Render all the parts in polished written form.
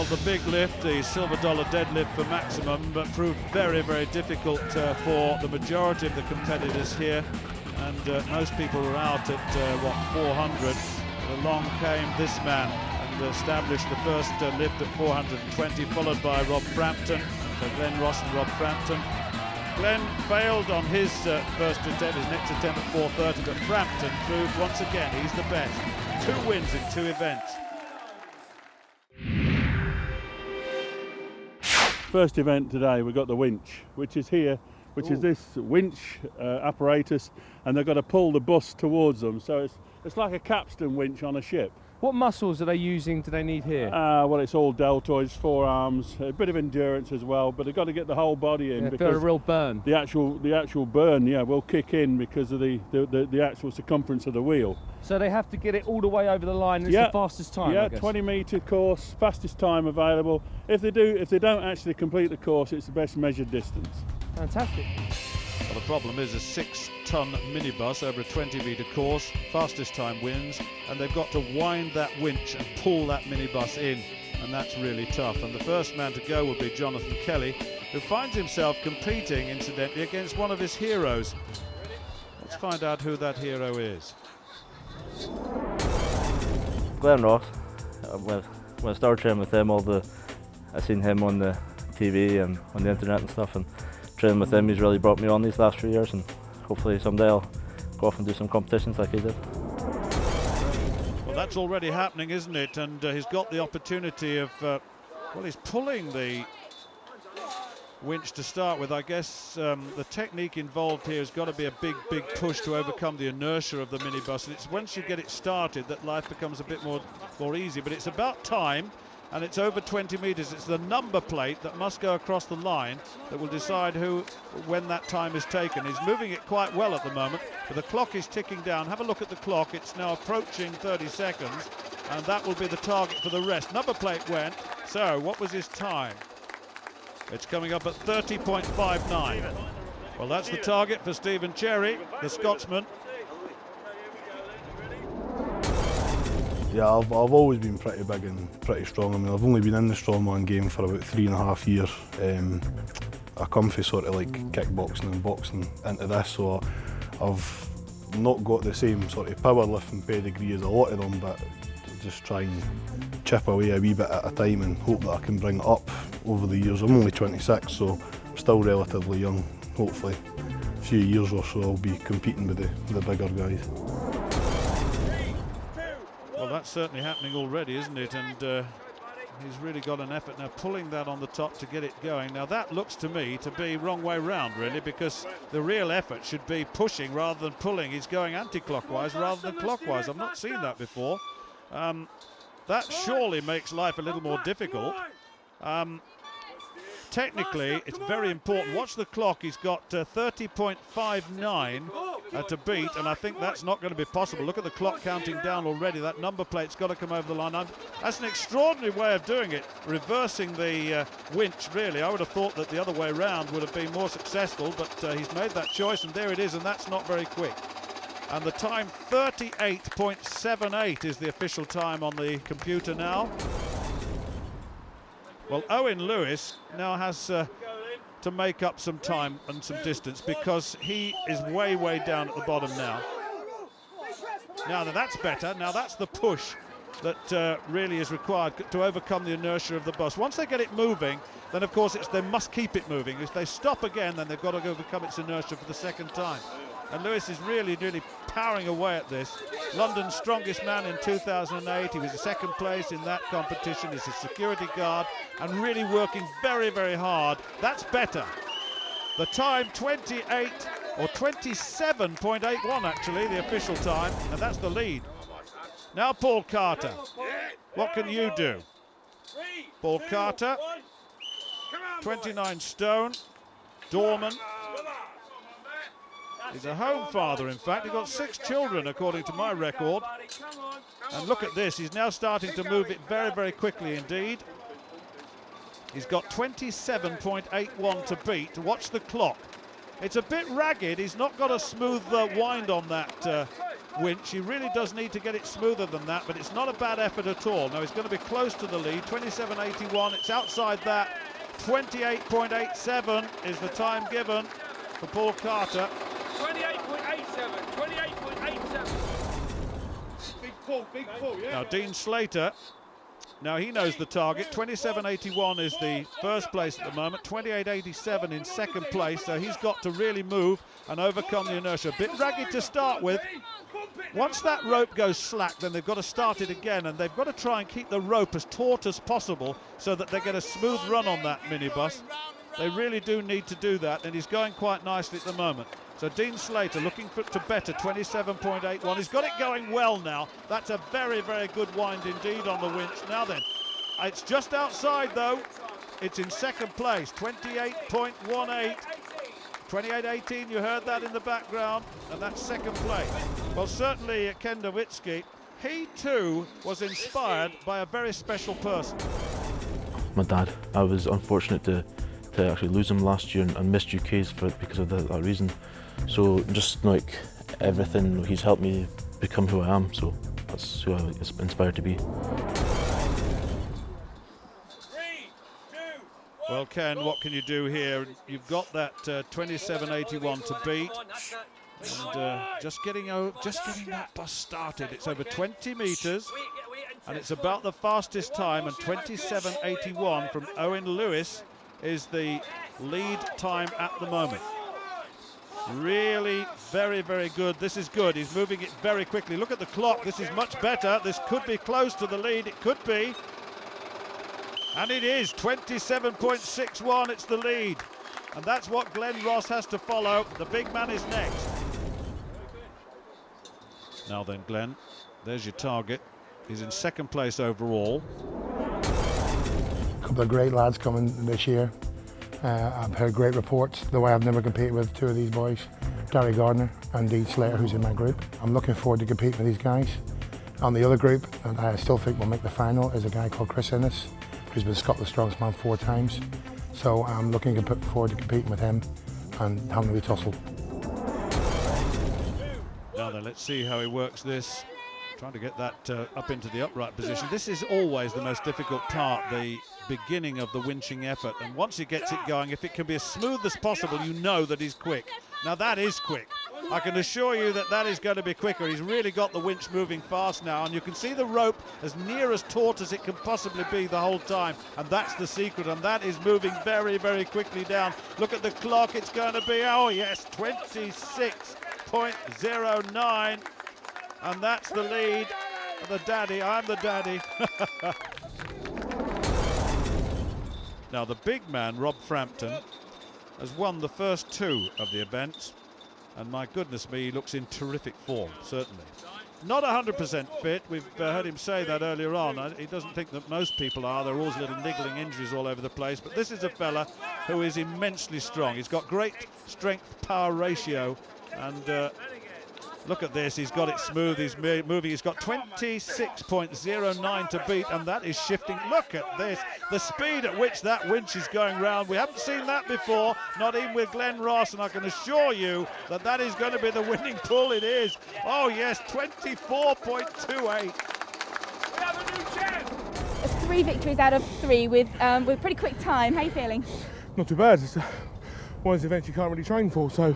Well, the big lift, the silver dollar deadlift for maximum, but proved very, very difficult for the majority of the competitors here. And most people were out at, 400. But along came this man and established the first lift at 420, followed by Rob Frampton. So Glenn Ross and Rob Frampton. Glenn failed on his first attempt, his next attempt at 430, but Frampton proved once again he's the best. 2 wins in 2 events. First event today, we've got the winch, which is here, which is this winch apparatus, and they've got to pull the bus towards them. So it's like a capstan winch on a ship. What muscles are they using, do they need here? Well, it's all deltoids, forearms, a bit of endurance as well, but they've got to get the whole body in. Yeah, because feel a real burn. The actual burn, yeah, will kick in because of the actual circumference of the wheel. So they have to get it all the way over the line, and it's the fastest time, Yeah, I guess. 20-metre course, fastest time available. If they don't actually complete the course, it's the best measured distance. Fantastic. Well, the problem is a 6-ton minibus over a 20-metre course, fastest time wins, and they've got to wind that winch and pull that minibus in, and that's really tough. And the first man to go will be Jonathan Kelly, who finds himself competing, incidentally, against one of his heroes. Let's find out who that hero is. Glenn Ross. When I started training with him, I seen him on the TV and on the internet and stuff, and training with him, he's really brought me on these last few years, and hopefully someday I'll go off and do some competitions like he did. Well, that's already happening, isn't it? And he's got the opportunity of, well, he's pulling the winch to start with. I guess the technique involved here has got to be a big push to overcome the inertia of the minibus, and it's once you get it started that life becomes a bit more easy. But it's about time, and it's over 20 metres. It's the number plate that must go across the line that will decide when that time is taken. He's moving it quite well at the moment, but the clock is ticking down. Have a look at the clock. It's now approaching 30 seconds, and that will be the target for the rest. Number plate went. So what was his time? It's coming up at 30.59. Well, that's the target for Stephen Cherry, the Scotsman. Yeah, I've always been pretty big and pretty strong. I mean, I've only been in the strongman game for about 3.5 years. I come from sort of like kickboxing and boxing into this, so I've not got the same sort of powerlifting pedigree as a lot of them, but just try and chip away a wee bit at a time and hope that I can bring it up over the years. I'm only 26, so I'm still relatively young. Hopefully, a few years or so I'll be competing with the bigger guys. Well, that's certainly happening already, isn't it? And he's really got an effort now pulling that on the top to get it going. Now that looks to me to be wrong way round, really, because the real effort should be pushing rather than pulling. He's going anti-clockwise rather than clockwise. I've not seen that before. That surely makes life a little more difficult. Technically, it's very important. Watch the clock. He's got 30.59 to beat, and I think that's not going to be possible. Look at the clock counting down already. That number plate's got to come over the line. That's an extraordinary way of doing it, reversing the winch, really. I would have thought that the other way round would have been more successful, but he's made that choice, and there it is, and that's not very quick. And the time, 38.78 is the official time on the computer now. Well, Owen Lewis now has to make up some time and some distance because he is way down at the bottom now. Now that's better. Now that's the push that really is required to overcome the inertia of the bus. Once they get it moving, then of course they must keep it moving. If they stop again, then they've got to overcome its inertia for the second time. And Lewis is really powering away at this. London's strongest man in 2008. He was in second place in that competition. He's a security guard and really working very hard. That's better. The time 28 or 27.81 actually, the official time, and that's the lead. Now Paul Carter. What can you do? Paul Carter, 29 stone, Dorman. He's a home father, in fact. He's got 6 children, according to my record. And look at this. He's now starting to move it very quickly indeed. He's got 27.81 to beat. Watch the clock. It's a bit ragged. He's not got a smooth wind on that Winch. He really does need to get it smoother than that, but it's not a bad effort at all. Now he's going to be close to the lead, 27.81. It's outside that. 28.87 is the time given for Paul Carter. 28.87. Big pull, yeah. Now Dean Slater, now he knows the target. 27.81 is the first place at the moment, 28.87 in second place, so he's got to really move and overcome the inertia. A bit ragged to start with. Once that rope goes slack, then they've got to start it again, and they've got to try and keep the rope as taut as possible so that they get a smooth run on that minibus. They really do need to do that, and he's going quite nicely at the moment. So Dean Slater looking to better, 27.81. He's got it going well now. That's a very, very good wind indeed on the Winch. Now then, it's just outside though. It's in second place, 28.18. 28.18, you heard that in the background, and that's second place. Well, certainly Ken Nowitzki, he too was inspired by a very special person. My dad. I was unfortunate to actually lose him last year and missed UK's because of that reason. So just like everything, he's helped me become who I am, so that's who I was inspired to be. Well, Ken, what can you do here? You've got that 27.81 to beat, and just getting that bus started. It's over 20 metres, and it's about the fastest time, and 27.81 from Owen Lewis is the lead time at the moment. Really very, very good. This is good. He's moving it very quickly. Look at the clock. This is much better. This could be close to the lead. It could be. And it is 27.61. It's the lead. And that's what Glenn Ross has to follow. The big man is next. Now then, Glenn, there's your target. He's in second place overall. A couple of great lads coming this year. I've heard great reports, though I have never competed with two of these boys, Gary Gardner and Dean Slater, who's in my group. I'm looking forward to competing with these guys. On the other group, and I still think will make the final, is a guy called Chris Innes, who's been Scotland's strongest man 4 times. So I'm looking forward to competing with him and having a wee tussle. Now then, let's see how he works this. Trying to get that up into the upright position. This is always the most difficult part, the beginning of the winching effort. And once he gets it going, if it can be as smooth as possible, you know that he's quick. Now that is quick. I can assure you that that is going to be quicker. He's really got the winch moving fast now, and you can see the rope as near as taut as it can possibly be the whole time, and that's the secret, and that is moving very, very quickly down. Look at the clock. It's going to be, oh yes, 26.09, and that's the lead. The daddy, I'm the daddy. Now the big man, Rob Frampton, has won the first 2 of the events. And my goodness me, he looks in terrific form, certainly. Not 100% fit, we've heard him say that earlier on. He doesn't think that most people are. There are always little niggling injuries all over the place. But this is a fella who is immensely strong. He's got great strength-power ratio. And look at this, he's got it smooth, he's moving. He's got 26.09 to beat, and that is shifting. Look at this, the speed at which that winch is going round. We haven't seen that before, not even with Glenn Ross, and I can assure you that that is going to be the winning pull. It is. Oh yes, 24.28. We have a new champ. 3 victories out of 3 with pretty quick time. How are you feeling? Not too bad. It's one of those events you can't really train for, so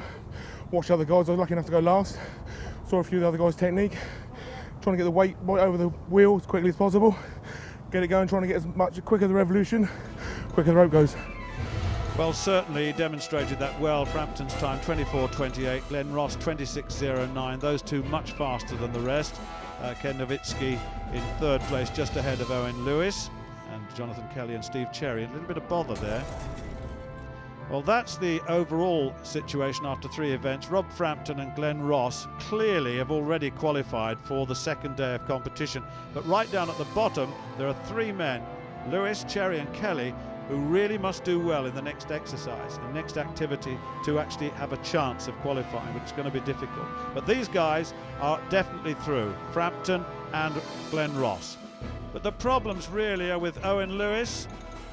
watched other guys. I was lucky enough to go last. Saw a few of the other guys' technique. Trying to get the weight right over the wheel as quickly as possible. Get it going, trying to get as much quicker the revolution, quicker the rope goes. Well, certainly he demonstrated that well. Frampton's time 24.28, Glenn Ross 26.09. Those two much faster than the rest. Ken Nowitzki in third place, just ahead of Owen Lewis, and Jonathan Kelly and Steve Cherry. A little bit of bother there. Well, that's the overall situation after 3 events. Rob Frampton and Glenn Ross clearly have already qualified for the second day of competition. But right down at the bottom, there are 3 men, Lewis, Cherry and Kelly, who really must do well in the next exercise, the next activity, to actually have a chance of qualifying, which is going to be difficult. But these guys are definitely through, Frampton and Glenn Ross. But the problems really are with Owen Lewis,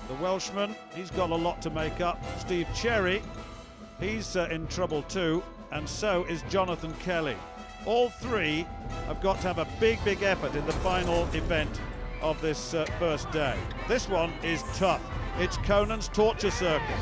the Welshman. He's got a lot to make up. Steve Cherry, he's in trouble too, and so is Jonathan Kelly. All three have got to have a big effort in the final event of this first day. This one is tough. It's Conan's torture circle.